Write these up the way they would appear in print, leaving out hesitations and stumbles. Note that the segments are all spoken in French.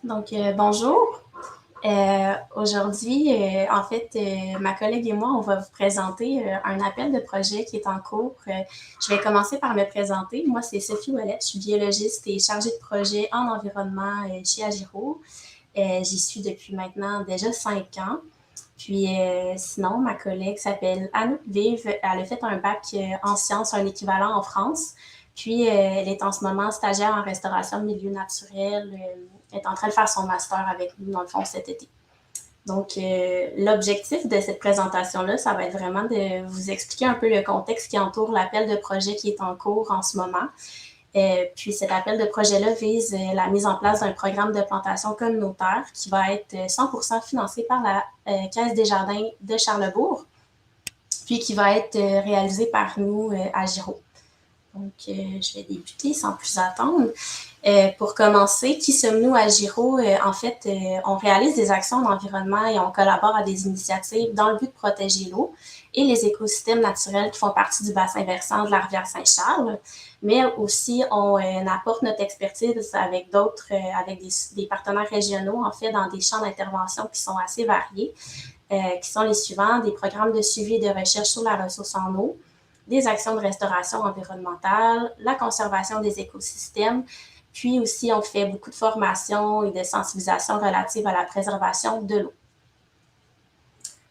Donc, bonjour. Aujourd'hui, en fait, ma collègue et moi, on va vous présenter un appel de projet qui est en cours. Je vais commencer par me présenter. Moi, c'est Sophie Ouellette. Je suis biologiste et chargée de projet en environnement chez Agiro. J'y suis depuis maintenant déjà 5 ans. Puis sinon, ma collègue s'appelle Anouk Vive. Elle a fait un bac en sciences, un équivalent en France. Puis elle est en ce moment stagiaire en restauration de milieux naturels. Elle est en train de faire son master avec nous, dans le fond, cet été. Donc, l'objectif de cette présentation-là, ça va être vraiment de vous expliquer un peu le contexte qui entoure l'appel de projet qui est en cours en ce moment. Puis cet appel de projet-là vise la mise en place d'un programme de plantation communautaire qui va être 100% financé par la Caisse des jardins de Charlebourg, puis qui va être réalisé par nous à Giraud. Donc, je vais débuter sans plus attendre. Pour commencer, qui sommes-nous à Giraud? En fait, on réalise des actions d'environnement et on collabore à des initiatives dans le but de protéger l'eau et les écosystèmes naturels qui font partie du bassin versant de la rivière Saint-Charles. Mais aussi, on apporte notre expertise avec d'autres, avec des partenaires régionaux, en fait, dans des champs d'intervention qui sont assez variés, qui sont les suivants: des programmes de suivi et de recherche sur la ressource en eau, des actions de restauration environnementale, la conservation des écosystèmes, puis aussi on fait beaucoup de formations et de sensibilisation relatives à la préservation de l'eau.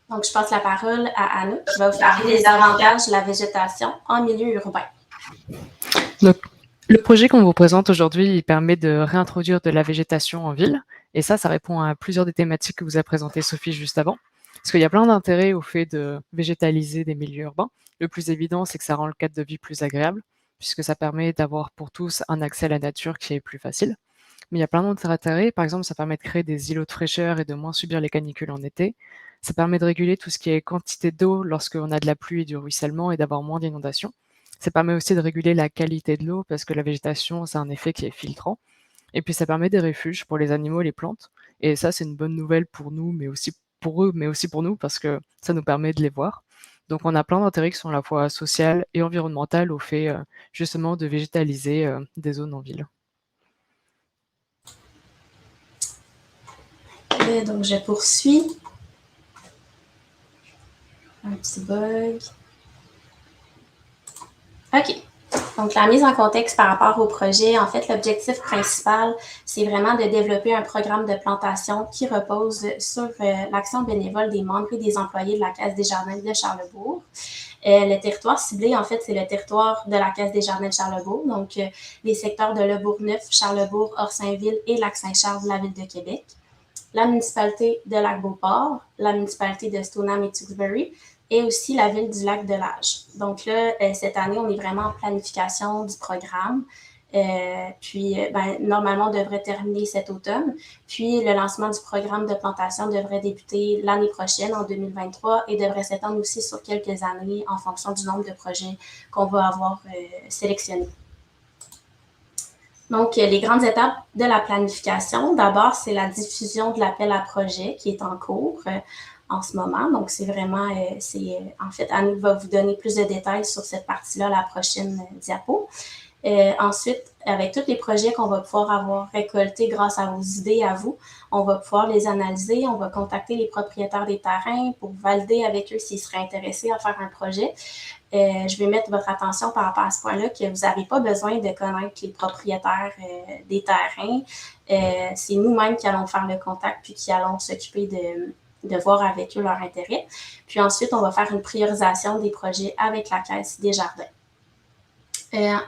Donc, je passe la parole à Anouk qui va vous parler des avantages de la végétation en milieu urbain. Donc, le projet qu'on vous présente aujourd'hui, il permet de réintroduire de la végétation en ville. Et ça répond à plusieurs des thématiques que vous a présentées Sophie juste avant. Parce qu'il y a plein d'intérêts au fait de végétaliser des milieux urbains. Le plus évident, c'est que ça rend le cadre de vie plus agréable, puisque ça permet d'avoir pour tous un accès à la nature qui est plus facile. Mais il y a plein d'autres intérêts. Par exemple, ça permet de créer des îlots de fraîcheur et de moins subir les canicules en été. Ça permet de réguler tout ce qui est quantité d'eau lorsqu'on a de la pluie et du ruissellement et d'avoir moins d'inondations. Ça permet aussi de réguler la qualité de l'eau parce que la végétation, c'est un effet qui est filtrant. Et puis ça permet des refuges pour les animaux et les plantes. Et ça, c'est une bonne nouvelle pour nous, mais aussi pour eux, mais aussi pour nous parce que ça nous permet de les voir. Donc on a plein d'intérêts qui sont à la fois sociales et environnementales au fait justement de végétaliser des zones en ville. Donc, je poursuis. Un petit bug. OK. Donc, la mise en contexte par rapport au projet, en fait, l'objectif principal, c'est vraiment de développer un programme de plantation qui repose sur l'action bénévole des membres et des employés de la Caisse des jardins de Charlebourg. Le territoire ciblé, en fait, c'est le territoire de la Caisse des jardins de Charlebourg, donc les secteurs de Le Bourgneuf, Charlebourg, Orsainville et Lac-Saint-Charles de la Ville de Québec, la municipalité de Lac-Beauport, la municipalité de Stoneham et Tewksbury, et aussi la ville du Lac-de-Lage. Donc là, cette année, on est vraiment en planification du programme. Normalement, on devrait terminer cet automne. Puis, le lancement du programme de plantation devrait débuter l'année prochaine, en 2023, et devrait s'étendre aussi sur quelques années en fonction du nombre de projets qu'on va avoir sélectionnés. Donc, les grandes étapes de la planification, d'abord, c'est la diffusion de l'appel à projet qui est en cours en ce moment. Donc, c'est vraiment, en fait, Anouk va vous donner plus de détails sur cette partie-là, la prochaine diapo. Ensuite, avec tous les projets qu'on va pouvoir avoir récoltés grâce à vos idées à vous, on va pouvoir les analyser, on va contacter les propriétaires des terrains pour valider avec eux s'ils seraient intéressés à faire un projet. Je vais mettre votre attention par rapport à ce point-là que vous n'avez pas besoin de connaître les propriétaires des terrains. C'est nous-mêmes qui allons faire le contact puis qui allons s'occuper de voir avec eux leur intérêt. Puis ensuite, on va faire une priorisation des projets avec la Caisse des jardins.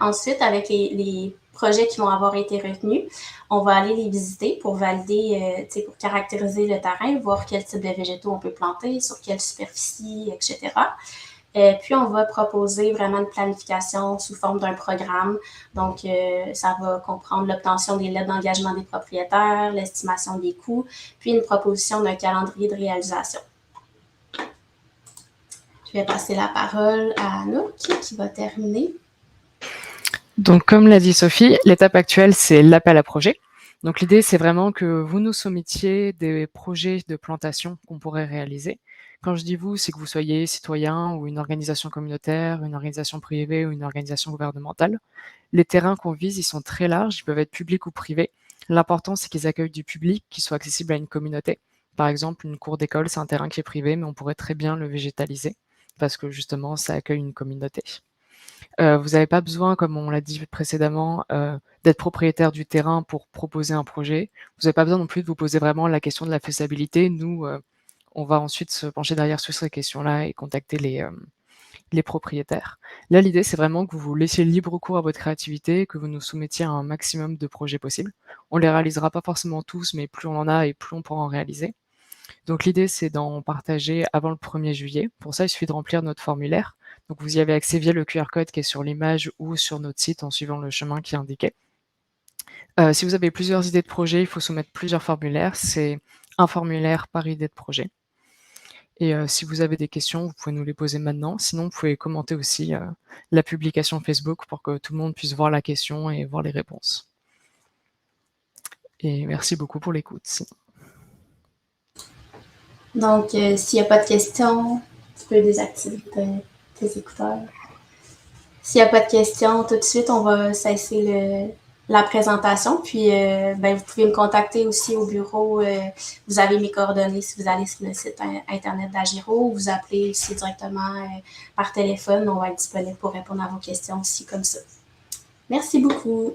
Ensuite, avec les projets qui vont avoir été retenus, on va aller les visiter pour valider, pour caractériser le terrain, voir quel type de végétaux on peut planter, sur quelle superficie, etc. Puis, on va proposer vraiment une planification sous forme d'un programme. Donc, ça va comprendre l'obtention des lettres d'engagement des propriétaires, l'estimation des coûts, puis une proposition d'un calendrier de réalisation. Je vais passer la parole à Anouk qui va terminer. Donc, comme l'a dit Sophie, l'étape actuelle, c'est l'appel à projet. Donc, l'idée, c'est vraiment que vous nous soumettiez des projets de plantation qu'on pourrait réaliser. Quand je dis vous, c'est que vous soyez citoyen ou une organisation communautaire, une organisation privée ou une organisation gouvernementale. Les terrains qu'on vise, ils sont très larges, ils peuvent être publics ou privés. L'important, c'est qu'ils accueillent du public, qui soit accessible à une communauté. Par exemple, une cour d'école, c'est un terrain qui est privé, mais on pourrait très bien le végétaliser parce que justement, ça accueille une communauté. Vous n'avez pas besoin, comme on l'a dit précédemment, d'être propriétaire du terrain pour proposer un projet. Vous n'avez pas besoin non plus de vous poser vraiment la question de la faisabilité. Nous, on va ensuite se pencher derrière sur ces questions-là et contacter les propriétaires. Là, l'idée, c'est vraiment que vous vous laissiez libre cours à votre créativité, que vous nous soumettiez un maximum de projets possibles. On les réalisera pas forcément tous, mais plus on en a et plus on pourra en réaliser. Donc l'idée, c'est d'en partager avant le 1er juillet. Pour ça, il suffit de remplir notre formulaire. Donc vous y avez accès via le QR code qui est sur l'image ou sur notre site en suivant le chemin qui est indiqué. Si vous avez plusieurs idées de projet, il faut soumettre plusieurs formulaires. C'est un formulaire par idée de projet. Et si vous avez des questions, vous pouvez nous les poser maintenant. Sinon, vous pouvez commenter aussi la publication Facebook pour que tout le monde puisse voir la question et voir les réponses. Et merci beaucoup pour l'écoute. Donc, s'il n'y a pas de questions, tu peux désactiver tes écouteurs. S'il n'y a pas de questions, tout de suite, on va cesser la présentation. Puis, vous pouvez me contacter aussi au bureau. Vous avez mes coordonnées si vous allez sur le site Internet d'Agiro. Vous appelez aussi directement par téléphone. On va être disponible pour répondre à vos questions aussi comme ça. Merci beaucoup.